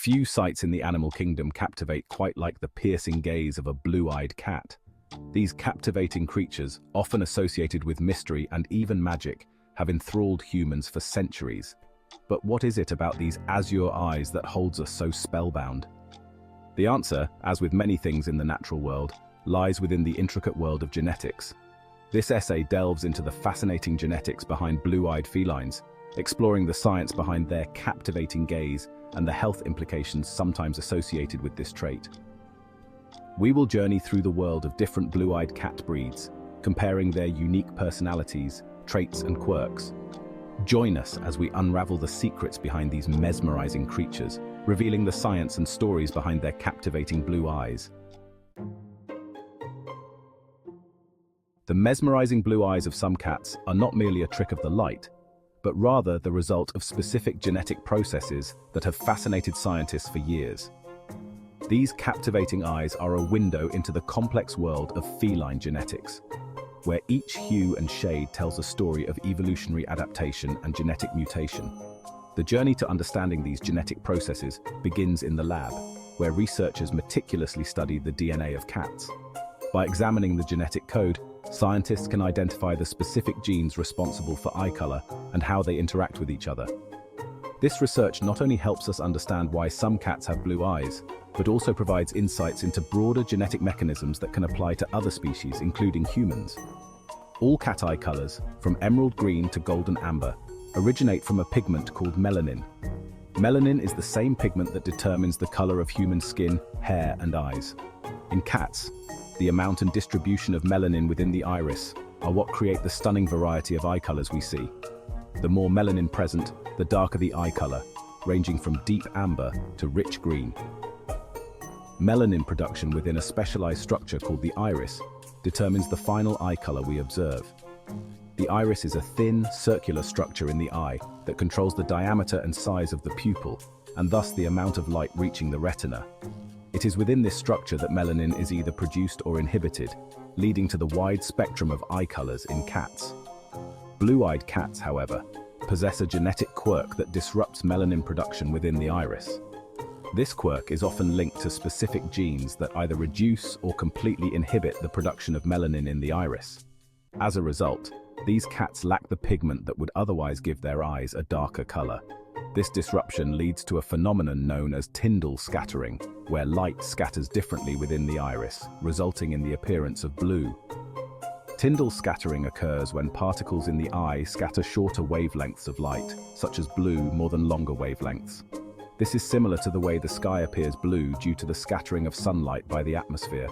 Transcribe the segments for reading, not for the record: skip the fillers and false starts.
Few sights in the animal kingdom captivate quite like the piercing gaze of a blue-eyed cat. These captivating creatures, often associated with mystery and even magic, have enthralled humans for centuries. But what is it about these azure eyes that holds us so spellbound? The answer, as with many things in the natural world, lies within the intricate world of genetics. This essay delves into the fascinating genetics behind blue-eyed felines, exploring the science behind their captivating gaze and the health implications sometimes associated with this trait. We will journey through the world of different blue-eyed cat breeds, comparing their unique personalities, traits, and quirks. Join us as we unravel the secrets behind these mesmerizing creatures, revealing the science and stories behind their captivating blue eyes. The mesmerizing blue eyes of some cats are not merely a trick of the light, but rather the result of specific genetic processes that have fascinated scientists for years. These captivating eyes are a window into the complex world of feline genetics, where each hue and shade tells a story of evolutionary adaptation and genetic mutation. The journey to understanding these genetic processes begins in the lab, where researchers meticulously study the DNA of cats. By examining the genetic code, scientists can identify the specific genes responsible for eye color and how they interact with each other. This research not only helps us understand why some cats have blue eyes, but also provides insights into broader genetic mechanisms that can apply to other species, including humans. All cat eye colors, from emerald green to golden amber, originate from a pigment called melanin. Melanin is the same pigment that determines the color of human skin, hair, and eyes. In cats, the amount and distribution of melanin within the iris are what create the stunning variety of eye colors we see. The more melanin present, the darker the eye color, ranging from deep amber to rich green. Melanin production within a specialized structure called the iris determines the final eye color we observe. The iris is a thin, circular structure in the eye that controls the diameter and size of the pupil, and thus the amount of light reaching the retina. It is within this structure that melanin is either produced or inhibited, leading to the wide spectrum of eye colors in cats. Blue-eyed cats, however, possess a genetic quirk that disrupts melanin production within the iris. This quirk is often linked to specific genes that either reduce or completely inhibit the production of melanin in the iris. As a result, these cats lack the pigment that would otherwise give their eyes a darker color. This disruption leads to a phenomenon known as Tyndall scattering, where light scatters differently within the iris, resulting in the appearance of blue. Tyndall scattering occurs when particles in the eye scatter shorter wavelengths of light, such as blue, more than longer wavelengths. This is similar to the way the sky appears blue due to the scattering of sunlight by the atmosphere.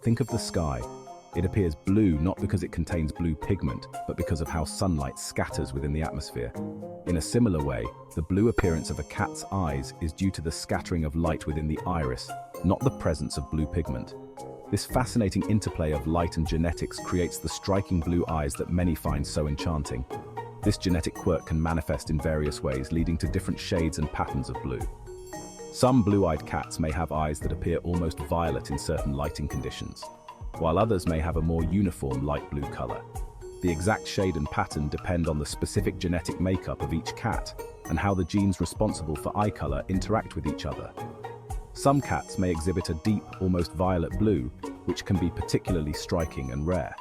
Think of the sky. It appears blue not because it contains blue pigment, but because of how sunlight scatters within the atmosphere. In a similar way, the blue appearance of a cat's eyes is due to the scattering of light within the iris, not the presence of blue pigment. This fascinating interplay of light and genetics creates the striking blue eyes that many find so enchanting. This genetic quirk can manifest in various ways, leading to different shades and patterns of blue. Some blue-eyed cats may have eyes that appear almost violet in certain lighting conditions, while others may have a more uniform light blue color. The exact shade and pattern depend on the specific genetic makeup of each cat and how the genes responsible for eye color interact with each other. Some cats may exhibit a deep, almost violet blue, which can be particularly striking and rare.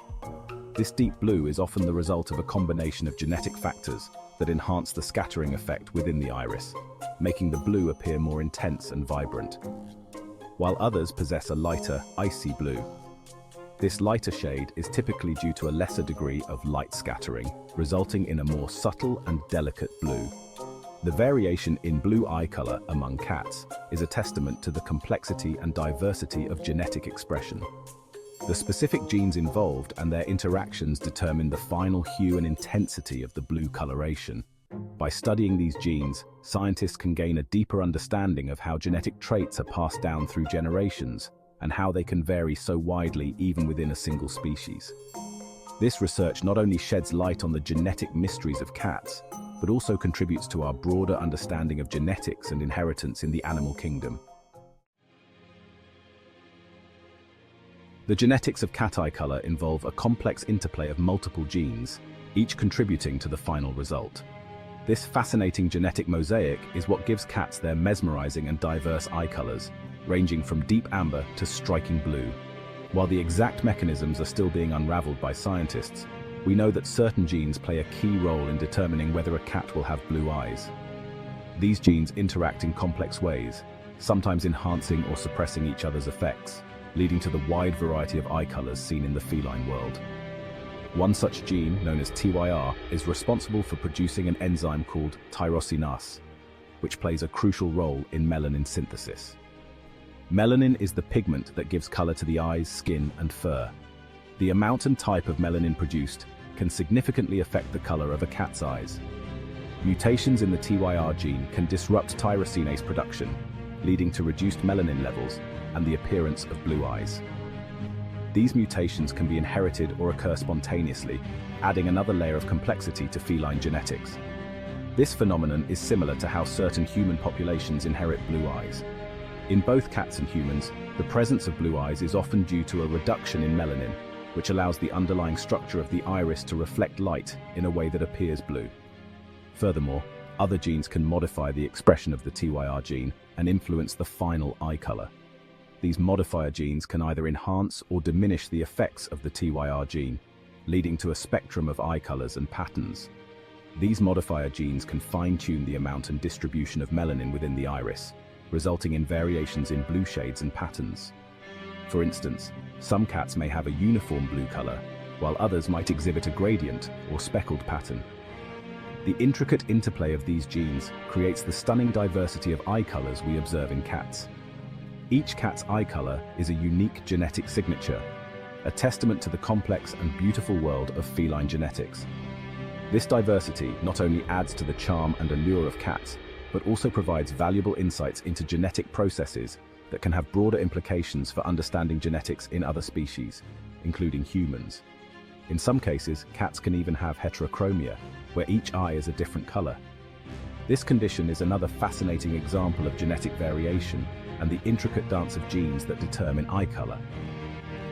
This deep blue is often the result of a combination of genetic factors that enhance the scattering effect within the iris, making the blue appear more intense and vibrant, while others possess a lighter, icy blue. This lighter shade is typically due to a lesser degree of light scattering, resulting in a more subtle and delicate blue. The variation in blue eye color among cats is a testament to the complexity and diversity of genetic expression. The specific genes involved and their interactions determine the final hue and intensity of the blue coloration. By studying these genes, scientists can gain a deeper understanding of how genetic traits are passed down through generations and how they can vary so widely even within a single species. This research not only sheds light on the genetic mysteries of cats, but also contributes to our broader understanding of genetics and inheritance in the animal kingdom. The genetics of cat eye color involve a complex interplay of multiple genes, each contributing to the final result. This fascinating genetic mosaic is what gives cats their mesmerizing and diverse eye colors, ranging from deep amber to striking blue. While the exact mechanisms are still being unraveled by scientists, we know that certain genes play a key role in determining whether a cat will have blue eyes. These genes interact in complex ways, sometimes enhancing or suppressing each other's effects, leading to the wide variety of eye colors seen in the feline world. One such gene, known as TYR, is responsible for producing an enzyme called tyrosinase, which plays a crucial role in melanin synthesis. Melanin is the pigment that gives color to the eyes, skin, and fur. The amount and type of melanin produced can significantly affect the color of a cat's eyes. Mutations in the TYR gene can disrupt tyrosinase production, leading to reduced melanin levels and the appearance of blue eyes. These mutations can be inherited or occur spontaneously, adding another layer of complexity to feline genetics. This phenomenon is similar to how certain human populations inherit blue eyes. In both cats and humans, the presence of blue eyes is often due to a reduction in melanin, which allows the underlying structure of the iris to reflect light in a way that appears blue. Furthermore, other genes can modify the expression of the TYR gene and influence the final eye color. These modifier genes can either enhance or diminish the effects of the TYR gene, leading to a spectrum of eye colors and patterns. These modifier genes can fine-tune the amount and distribution of melanin within the iris, resulting in variations in blue shades and patterns. For instance, some cats may have a uniform blue color, while others might exhibit a gradient or speckled pattern. The intricate interplay of these genes creates the stunning diversity of eye colors we observe in cats. Each cat's eye color is a unique genetic signature, a testament to the complex and beautiful world of feline genetics. This diversity not only adds to the charm and allure of cats, but also provides valuable insights into genetic processes that can have broader implications for understanding genetics in other species, including humans. In some cases, cats can even have heterochromia, where each eye is a different color. This condition is another fascinating example of genetic variation and the intricate dance of genes that determine eye color.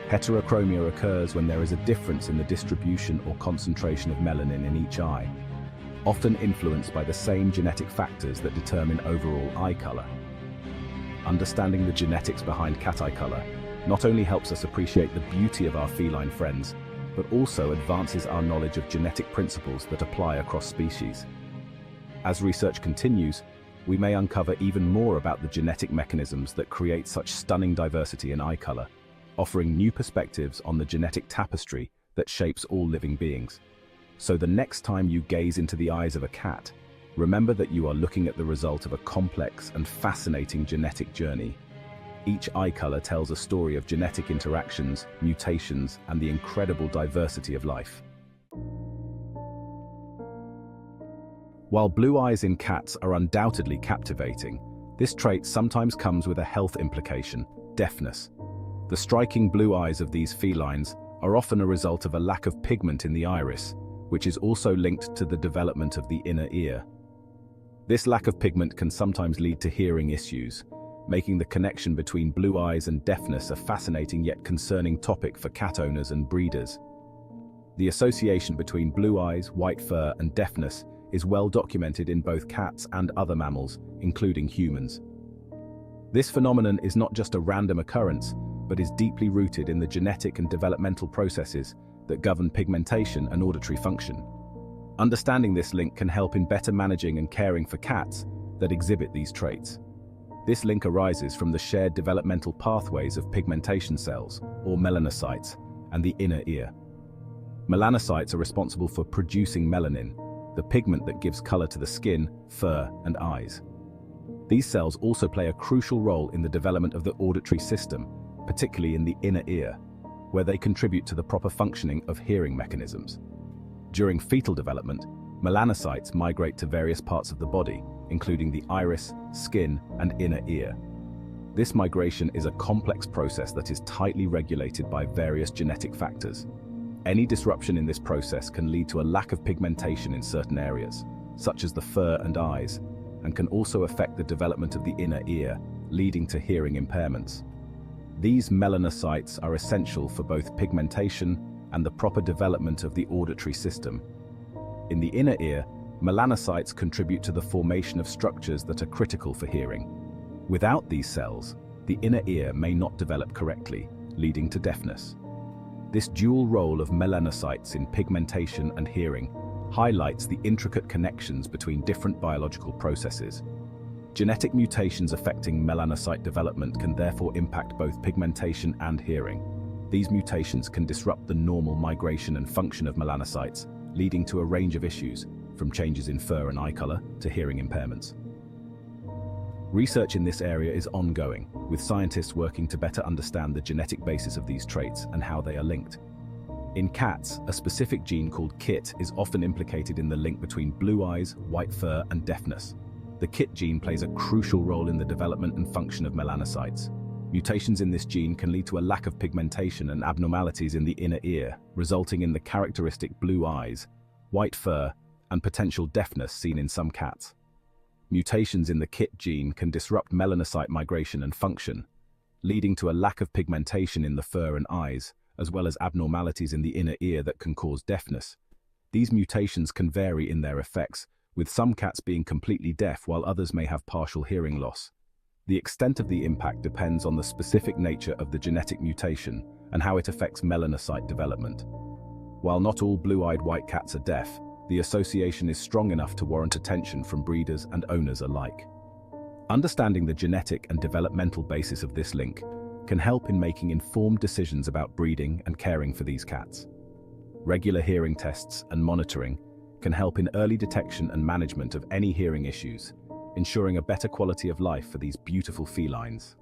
Heterochromia occurs when there is a difference in the distribution or concentration of melanin in each eye, often influenced by the same genetic factors that determine overall eye color. Understanding the genetics behind cat eye color not only helps us appreciate the beauty of our feline friends, but also advances our knowledge of genetic principles that apply across species. As research continues, we may uncover even more about the genetic mechanisms that create such stunning diversity in eye color, offering new perspectives on the genetic tapestry that shapes all living beings. So the next time you gaze into the eyes of a cat, remember that you are looking at the result of a complex and fascinating genetic journey. Each eye color tells a story of genetic interactions, mutations, and the incredible diversity of life. While blue eyes in cats are undoubtedly captivating, this trait sometimes comes with a health implication: deafness. The striking blue eyes of these felines are often a result of a lack of pigment in the iris, which is also linked to the development of the inner ear. This lack of pigment can sometimes lead to hearing issues, making the connection between blue eyes and deafness a fascinating yet concerning topic for cat owners and breeders. The association between blue eyes, white fur, and deafness is well documented in both cats and other mammals, including humans. This phenomenon is not just a random occurrence, but is deeply rooted in the genetic and developmental processes that govern pigmentation and auditory function. Understanding this link can help in better managing and caring for cats that exhibit these traits. This link arises from the shared developmental pathways of pigmentation cells, or melanocytes, and the inner ear. Melanocytes are responsible for producing melanin, the pigment that gives color to the skin, fur, and eyes. These cells also play a crucial role in the development of the auditory system, particularly in the inner ear, where they contribute to the proper functioning of hearing mechanisms. During fetal development, melanocytes migrate to various parts of the body, including the iris, skin, and inner ear. This migration is a complex process that is tightly regulated by various genetic factors. Any disruption in this process can lead to a lack of pigmentation in certain areas, such as the fur and eyes, and can also affect the development of the inner ear, leading to hearing impairments. These melanocytes are essential for both pigmentation and the proper development of the auditory system. In the inner ear, Melanocytes contribute to the formation of structures that are critical for hearing. Without these cells, the inner ear may not develop correctly, leading to deafness. This dual role of melanocytes in pigmentation and hearing highlights the intricate connections between different biological processes. Genetic mutations affecting melanocyte development can therefore impact both pigmentation and hearing. These mutations can disrupt the normal migration and function of melanocytes, leading to a range of issues, from changes in fur and eye color to hearing impairments. Research in this area is ongoing, with scientists working to better understand the genetic basis of these traits and how they are linked. In cats, a specific gene called KIT is often implicated in the link between blue eyes, white fur, and deafness. The KIT gene plays a crucial role in the development and function of melanocytes. Mutations in this gene can lead to a lack of pigmentation and abnormalities in the inner ear, resulting in the characteristic blue eyes, white fur, and potential deafness seen in some cats. Mutations in the KIT gene can disrupt melanocyte migration and function, leading to a lack of pigmentation in the fur and eyes, as well as abnormalities in the inner ear that can cause deafness. These mutations can vary in their effects, with some cats being completely deaf while others may have partial hearing loss. The extent of the impact depends on the specific nature of the genetic mutation and how it affects melanocyte development. While not all blue-eyed white cats are deaf, the association is strong enough to warrant attention from breeders and owners alike. Understanding the genetic and developmental basis of this link can help in making informed decisions about breeding and caring for these cats. Regular hearing tests and monitoring can help in early detection and management of any hearing issues, ensuring a better quality of life for these beautiful felines.